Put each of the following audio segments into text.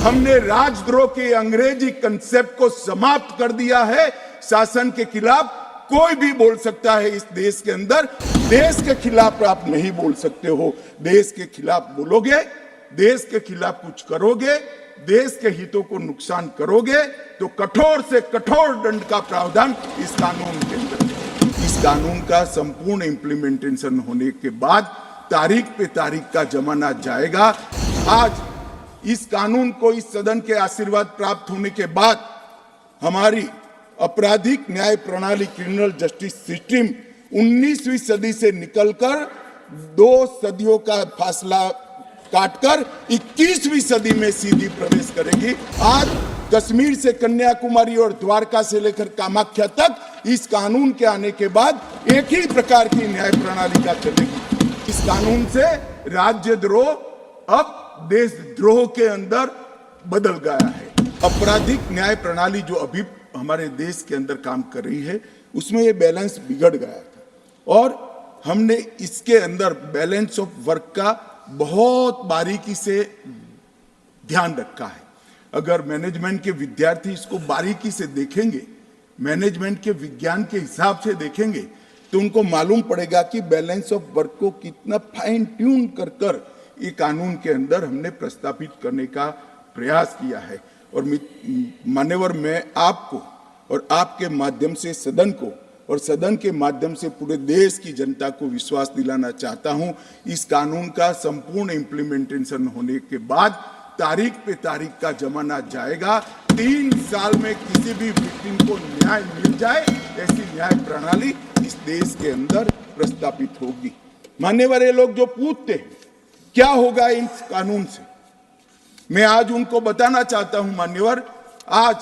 हमने राजद्रोह के अंग्रेजी कंसेप्ट को समाप्त कर दिया है। शासन के खिलाफ कोई भी बोल सकता है इस देश के अंदर। देश के खिलाफ आप नहीं बोल सकते हो। देश के खिलाफ बोलोगे, देश के खिलाफ कुछ करोगे, देश के हितों को नुकसान करोगे तो कठोर से कठोर दंड का प्रावधान इस कानून के अंदर है। इस कानून का संपूर्ण इंप्लीमेंटेशन होने के बाद तारीख पे तारीख का जमाना जाएगा। आज इस कानून को इस सदन के आशीर्वाद प्राप्त होने के बाद हमारी आपराधिक न्याय प्रणाली क्रिमिनल जस्टिस सिस्टम 19वीं सदी से निकलकर 2 सदियों का फासला काटकर 21वीं सदी में सीधी प्रवेश करेगी। आज कश्मीर से कन्याकुमारी और द्वारका से लेकर कामाख्या तक इस कानून के आने के बाद एक ही प्रकार की न्याय प्रणाली का चलेगी। इस कानून से राज्यद्रोह अब देशद्रोह के अंदर बदल गया है। आपराधिक न्याय प्रणाली जो अभी हमारे देश के अंदर काम कर रही है उसमें ये बैलेंस बिगड़ गया था और हमने इसके अंदर बैलेंस ऑफ वर्क का बहुत बारीकी से ध्यान रखा है। अगर मैनेजमेंट के विद्यार्थी इसको बारीकी से देखेंगे, मैनेजमेंट के विज्ञान के हिसाब से देखेंगे तो उनको मालूम पड़ेगा कि बैलेंस ऑफ वर्क को कितना फाइन ट्यून कर ये कानून के अंदर हमने प्रस्तावित करने का प्रयास किया है। और मान्यवर, मैं आपको और आपके माध्यम से सदन को और सदन के माध्यम से पूरे देश की जनता को विश्वास दिलाना चाहता हूं, इस कानून का संपूर्ण इंप्लीमेंटेशन होने के बाद तारीख पे तारीख का जमाना जाएगा। 3 साल में किसी भी विक्टिम को न्याय मिल जाए ऐसी न्याय प्रणाली इस देश के अंदर प्रस्तावित होगी। मान्यवर, ये लोग जो पूछते हैं क्या होगा इस कानून से, मैं आज उनको बताना चाहता हूं मान्यवर, आज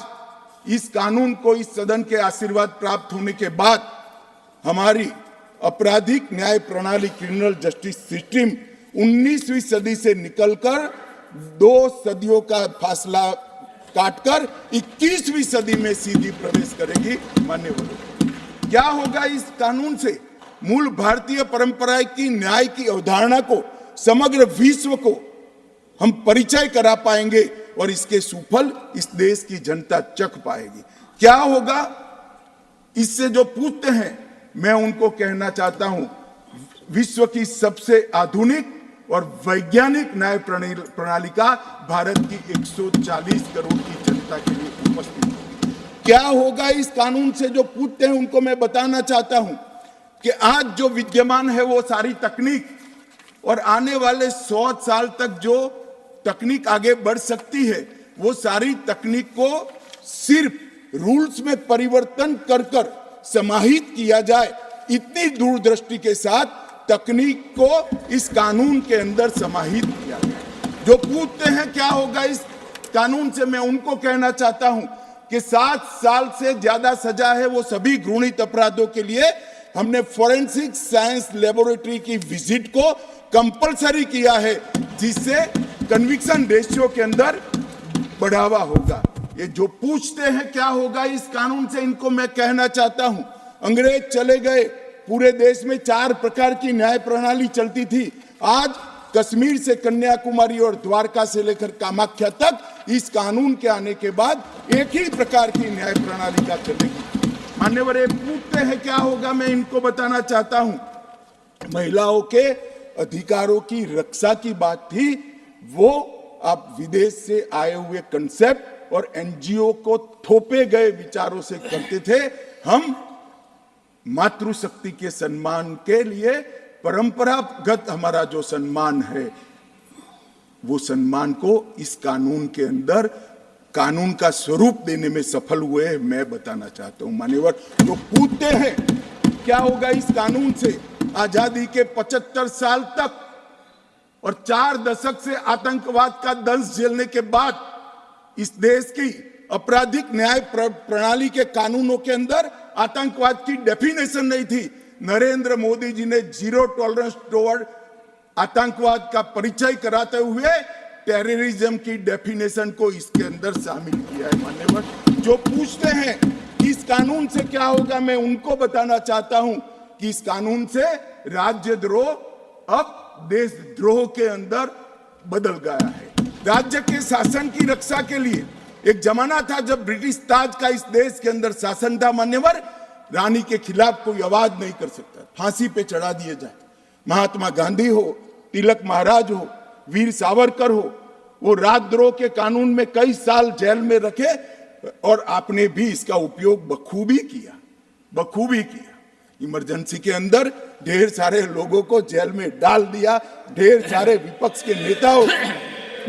इस कानून को इस सदन के आशीर्वाद प्राप्त होने के बाद हमारी आपराधिक न्याय प्रणाली क्रिमिनल जस्टिस सिस्टम 19वीं सदी से निकलकर 2 सदियों का फासला काटकर 21वीं सदी में सीधी प्रवेश करेगी। मान्यवर, क्या होगा इस कानून से? मूल भारतीय परंपरा की न्याय की अवधारणा को समग्र विश्व को हम परिचय करा पाएंगे और इसके सुफल इस देश की जनता चख पाएगी। क्या होगा इससे? जो पूछते हैं मैं उनको कहना चाहता हूं, विश्व की सबसे आधुनिक और वैज्ञानिक न्याय प्रणाली का भारत की 140 करोड़ की जनता के लिए उपस्थित है। क्या होगा इस कानून से? जो पूछते हैं उनको मैं बताना चाहता हूं कि आज जो विद्यमान है वो सारी तकनीक और आने वाले 100 साल तक जो तकनीक आगे बढ़ सकती है वो सारी तकनीक को सिर्फ रूल्स में परिवर्तन कर समाहित किया जाए, इतनी दूरदृष्टि के साथ तकनीक को इस कानून के अंदर समाहित किया गया। जो पूछते हैं क्या होगा इस कानून से, मैं उनको कहना चाहता हूं कि 7 साल से ज्यादा सजा है वो सभी घृणित अपराधों के लिए हमने फोरेंसिक साइंस लेबोरेटरी की विजिट को कंपलसरी किया है, जिससे कन्विक्शन रेशियो के अंदर बढ़ावा होगा। ये जो पूछते हैं क्या होगा इस कानून से, इनको मैं कहना चाहता हूं, अंग्रेज चले गए, पूरे देश में 4 प्रकार की न्याय प्रणाली चलती थी। आज कश्मीर से कन्याकुमारी और द्वारका से लेकर कामाख्या तक इस कानून के आने के बाद एक ही प्रकार की न्याय प्रणाली का चलेगी। मान्यवर, ये पूछते हैं क्या होगा, मैं इनको बताना चाहता हूं, महिलाओं के अधिकारों की रक्षा की बात थी, वो आप विदेश से आए हुए कंसेप्ट और एनजीओ को थोपे गए विचारों से करते थे। हम मातृशक्ति के सम्मान के लिए परंपरागत हमारा जो सम्मान है वो सम्मान को इस कानून के अंदर कानून का स्वरूप देने में सफल हुए, मैं बताना चाहता हूं। मान्यवर, तो पूछते हैं क्या होगा इस कानून से? आजादी के 75 साल तक और 4 दशक से आतंकवाद का दंश झेलने के बाद इस देश की आपराधिक न्याय प्रणाली के कानूनों के अंदर आतंकवाद की डेफिनेशन नहीं थी। नरेंद्र मोदी जी ने जीरो टॉलरेंस टुवर्ड आतंकवाद का परिचय कराते हुए टेररिज्म की डेफिनेशन को इसके अंदर शामिल किया है। मान्यवर, जो पूछते हैं इस कानून से क्या होगा, मैं उनको बताना चाहता हूं कि इस कानून से राज्यद्रोह अब देशद्रोह के अंदर बदल गया है। राज्य के शासन की रक्षा के लिए एक जमाना था जब ब्रिटिश ताज का इस देश के अंदर शासन था मान्यवर, रानी के खिलाफ कोई आवाज नहीं कर सकता, फांसी पे चढ़ा दिए जाए। महात्मा गांधी हो, तिलक महाराज हो, वीर सावरकर हो, वो राजद्रोह के कानून में कई साल जेल में रखे और आपने भी इसका उपयोग बखूबी किया। इमरजेंसी के अंदर ढेर सारे लोगों को जेल में डाल दिया, ढेर सारे विपक्ष के नेताओं।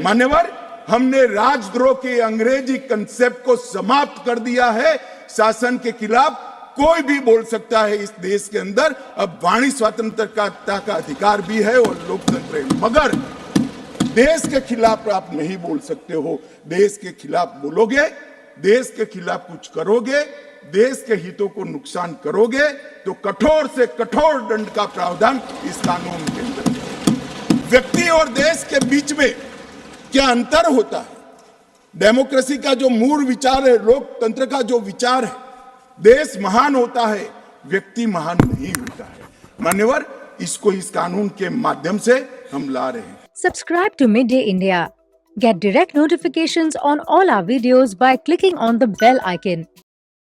मान्यवर, हमने राजद्रोह के अंग्रेजी कंसेप्ट को समाप्त कर दिया है। शासन के खिलाफ कोई भी बोल सकता है इस देश के अंदर। अब वाणी स्वतंत्रता का अधिकार भी है और लोकतंत्र है, मगर देश के खिलाफ आप नहीं बोल सकते हो। देश के खिलाफ बोलोगे, देश के खिलाफ कुछ करोगे, देश के हितों को नुकसान करोगे तो कठोर से कठोर दंड का प्रावधान इस कानून के अंदर है। व्यक्ति और देश के बीच में क्या अंतर होता है? डेमोक्रेसी का जो मूल विचार है, लोकतंत्र का जो विचार है, देश महान होता है, व्यक्ति महान नहीं होता है। मान्यवर, इसको इस कानून के माध्यम से हम ला रहे हैं। Subscribe to Midday India. Get direct notifications on all our videos by clicking on the bell icon.